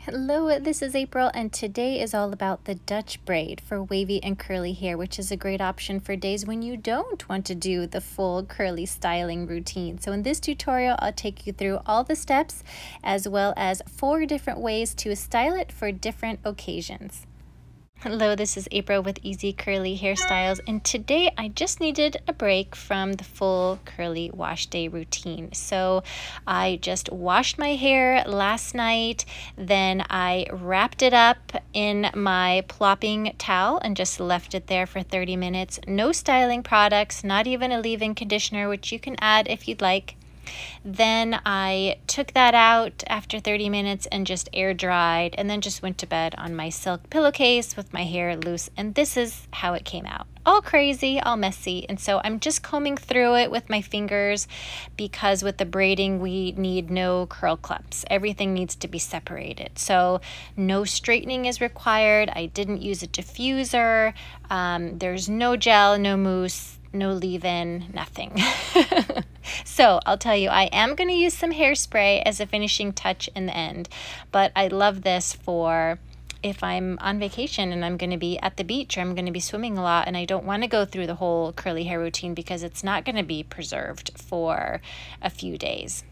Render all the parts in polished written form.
Hello, this is April, and today is all about the Dutch braid for wavy and curly hair, which is a great option for days when you don't want to do the full curly styling routine. So in this tutorial, I'll take you through all the steps as well as 4 different ways to style it for different occasions. Hello, this is April with Easy Curly Hairstyles, and today I just needed a break from the full curly wash day routine. So I just washed my hair last night, then I wrapped it up in my plopping towel and just left it there for 30 minutes. No styling products, not even a leave-in conditioner, which you can add if you'd like. Then I took that out after 30 minutes and just air dried, and then just went to bed on my silk pillowcase with my hair loose, and this is how it came out. All crazy, all messy, and so I'm just combing through it with my fingers because with the braiding we need no curl clips. Everything needs to be separated. So no straightening is required. I didn't use a diffuser. There's no gel, no mousse, no leave-in, nothing. So I'll tell you, I am going to use some hairspray as a finishing touch in the end, but I love this for if I'm on vacation and I'm going to be at the beach or I'm going to be swimming a lot and I don't want to go through the whole curly hair routine because it's not going to be preserved for a few days.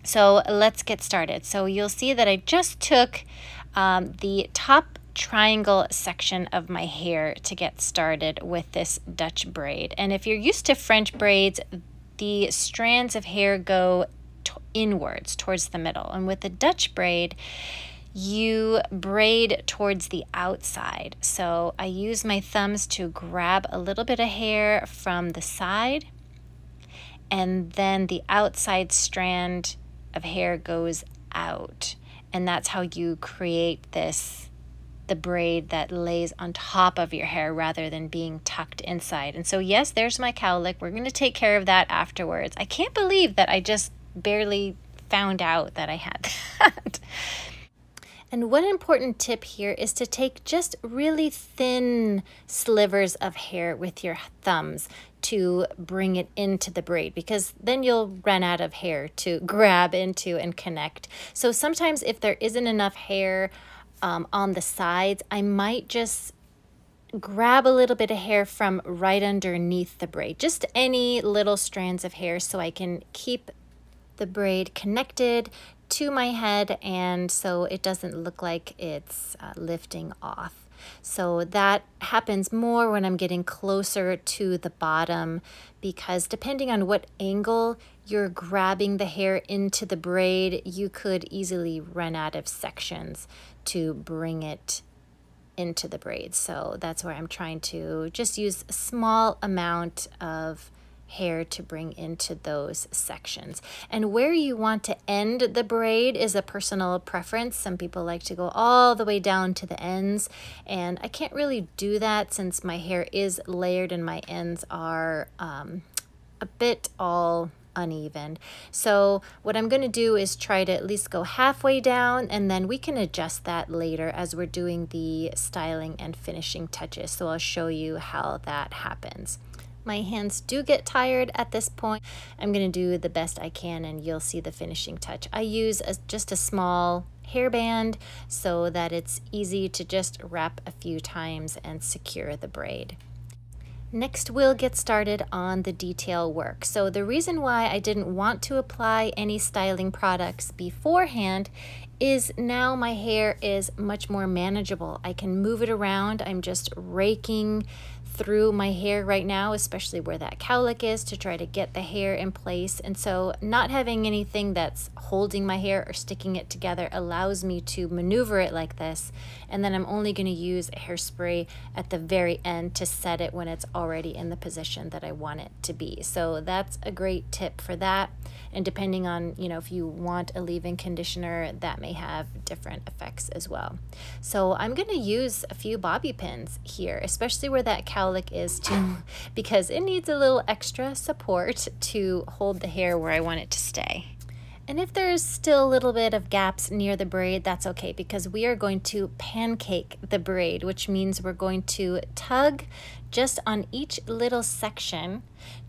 So let's get started. So you'll see that I just took the top triangle section of my hair to get started with this Dutch braid. And if you're used to French braids, the strands of hair go inwards towards the middle, and with the Dutch braid you braid towards the outside. So I use my thumbs to grab a little bit of hair from the side, and then the outside strand of hair goes out, and that's how you create the braid that lays on top of your hair rather than being tucked inside. And so yes, there's my cowlick. We're going to take care of that afterwards. I can't believe that I just barely found out that I had that. And one important tip here is to take just really thin slivers of hair with your thumbs to bring it into the braid, because then you'll run out of hair to grab into and connect. So sometimes if there isn't enough hair on the sides, I might just grab a little bit of hair from right underneath the braid, just any little strands of hair, so I can keep the braid connected to my head and so it doesn't look like it's lifting off. So that happens more when I'm getting closer to the bottom, because depending on what angle you're grabbing the hair into the braid, you could easily run out of sections to bring it into the braid. So that's where I'm trying to just use a small amount of hair to bring into those sections. And where you want to end the braid is a personal preference. Some people like to go all the way down to the ends, and I can't really do that since my hair is layered and my ends are a bit all uneven. So what I'm going to do is try to at least go halfway down, and then we can adjust that later as we're doing the styling and finishing touches. So I'll show you how that happens. My hands do get tired at this point. I'm going to do the best I can and you'll see the finishing touch. I use just a small hairband so that it's easy to just wrap a few times and secure the braid. Next, we'll get started on the detail work. So the reason why I didn't want to apply any styling products beforehand is now my hair is much more manageable. I can move it around. I'm just raking through my hair right now, especially where that cowlick is, to try to get the hair in place. And so not having anything that's holding my hair or sticking it together allows me to maneuver it like this. And then I'm only going to use a hairspray at the very end to set it when it's already in the position that I want it to be. So that's a great tip for that. And depending on, if you want a leave-in conditioner, that may have different effects as well. So I'm going to use a few bobby pins here, especially where that cowlick is too, because it needs a little extra support to hold the hair where I want it to stay. And if there's still a little bit of gaps near the braid, that's okay, because we are going to pancake the braid, which means we're going to tug just on each little section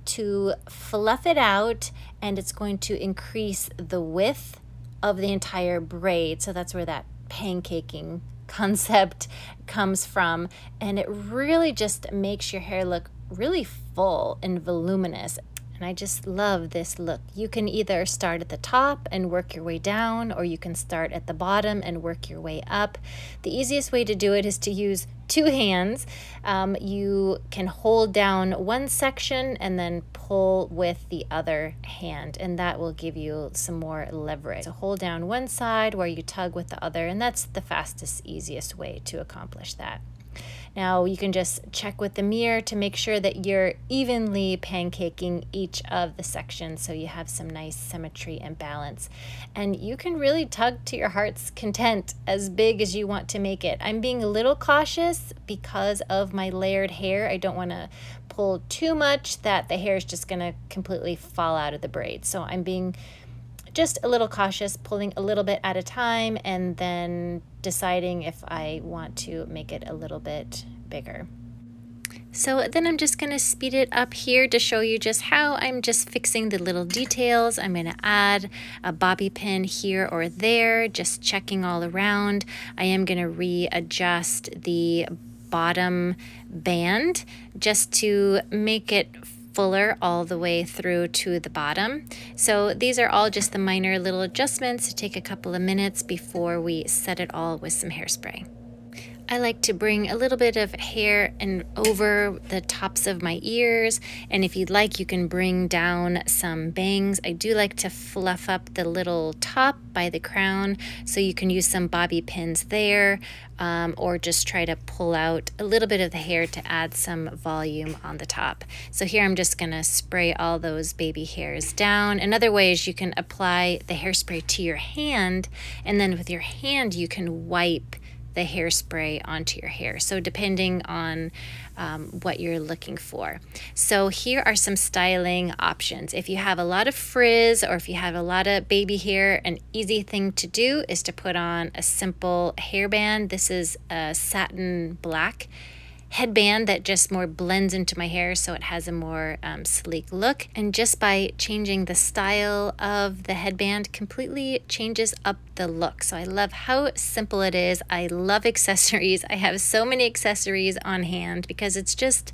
to fluff it out, and it's going to increase the width of the entire braid. So that's where that pancaking concept comes from, and it really just makes your hair look really full and voluminous. And I just love this look. You can either start at the top and work your way down, or you can start at the bottom and work your way up. The easiest way to do it is to use two hands. You can hold down one section and then pull with the other hand, and that will give you some more leverage. So hold down one side where you tug with the other, and that's the fastest, easiest way to accomplish that. Now you can just check with the mirror to make sure that you're evenly pancaking each of the sections so you have some nice symmetry and balance. And you can really tug to your heart's content as big as you want to make it. I'm being a little cautious because of my layered hair. I don't want to pull too much that the hair is just going to completely fall out of the braid. So I'm being just a little cautious, pulling a little bit at a time and then deciding if I want to make it a little bit bigger. So then I'm just going to speed it up here to show you just how I'm just fixing the little details. I'm going to add a bobby pin here or there, just checking all around. I am going to readjust the bottom band just to make it fuller all the way through to the bottom. So these are all just the minor little adjustments to take a couple of minutes before we set it all with some hairspray. I like to bring a little bit of hair and over the tops of my ears, and if you'd like, you can bring down some bangs. I do like to fluff up the little top by the crown, so you can use some bobby pins there, or just try to pull out a little bit of the hair to add some volume on the top. So here I'm just gonna spray all those baby hairs down. Another way is you can apply the hairspray to your hand, and then with your hand you can wipe the hairspray onto your hair. So depending on what you're looking for. So here are some styling options. If you have a lot of frizz or if you have a lot of baby hair, an easy thing to do is to put on a simple hairband. This is a satin black headband that just more blends into my hair so it has a more sleek look. And just by changing the style of the headband completely changes up the look. So I love how simple it is. I love accessories. I have so many accessories on hand because it's just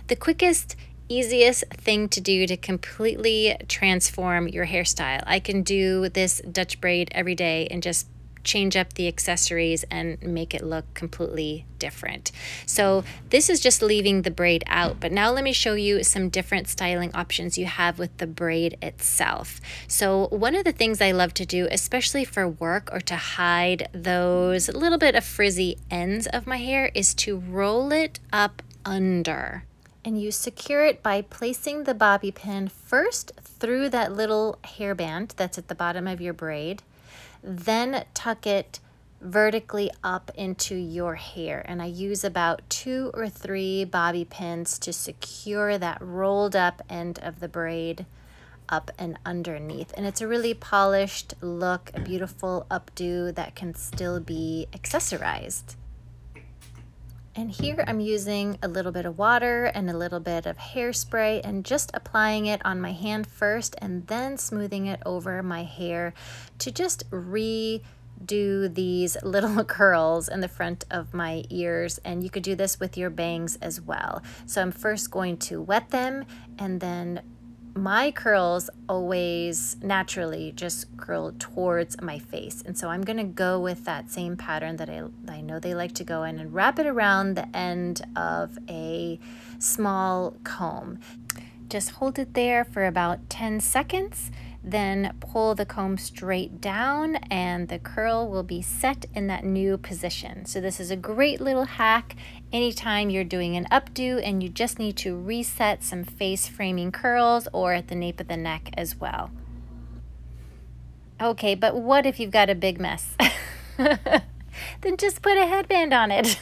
the quickest, easiest thing to do to completely transform your hairstyle. I can do this Dutch braid every day and just change up the accessories and make it look completely different. So this is just leaving the braid out, but now let me show you some different styling options you have with the braid itself. So one of the things I love to do, especially for work or to hide those little bit of frizzy ends of my hair, is to roll it up under. And you secure it by placing the bobby pin first through that little hairband that's at the bottom of your braid, then tuck it vertically up into your hair. And I use about 2 or 3 bobby pins to secure that rolled up end of the braid up and underneath. And it's a really polished look, a beautiful updo that can still be accessorized. And here I'm using a little bit of water and a little bit of hairspray and just applying it on my hand first and then smoothing it over my hair to just redo these little curls in the front of my ears. And you could do this with your bangs as well. So I'm first going to wet them, and then my curls always naturally just curl towards my face. And so I'm gonna go with that same pattern that I know they like to go in and wrap it around the end of a small comb. Just hold it there for about 10 seconds, then pull the comb straight down and the curl will be set in that new position. So this is a great little hack anytime you're doing an updo and you just need to reset some face framing curls or at the nape of the neck as well. Okay, but what if you've got a big mess? Then just put a headband on it.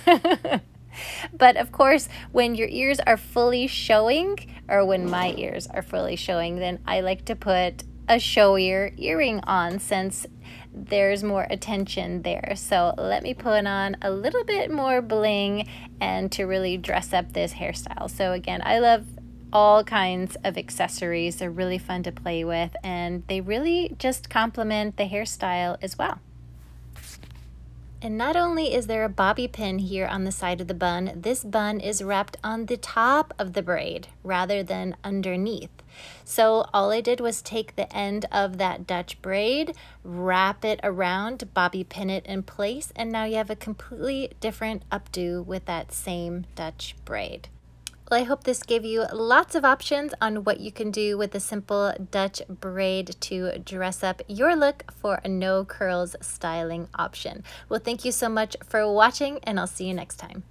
But of course, when your ears are fully showing, or when my ears are fully showing, then I like to put a showier earring on since there's more attention there. So let me put on a little bit more bling and to really dress up this hairstyle. So again, I love all kinds of accessories. They're really fun to play with and they really just complement the hairstyle as well. And not only is there a bobby pin here on the side of the bun, this bun is wrapped on the top of the braid rather than underneath. So all I did was take the end of that Dutch braid, wrap it around, bobby pin it in place, and now you have a completely different updo with that same Dutch braid. Well, I hope this gave you lots of options on what you can do with a simple Dutch braid to dress up your look for a no curls styling option. Well, thank you so much for watching, and I'll see you next time.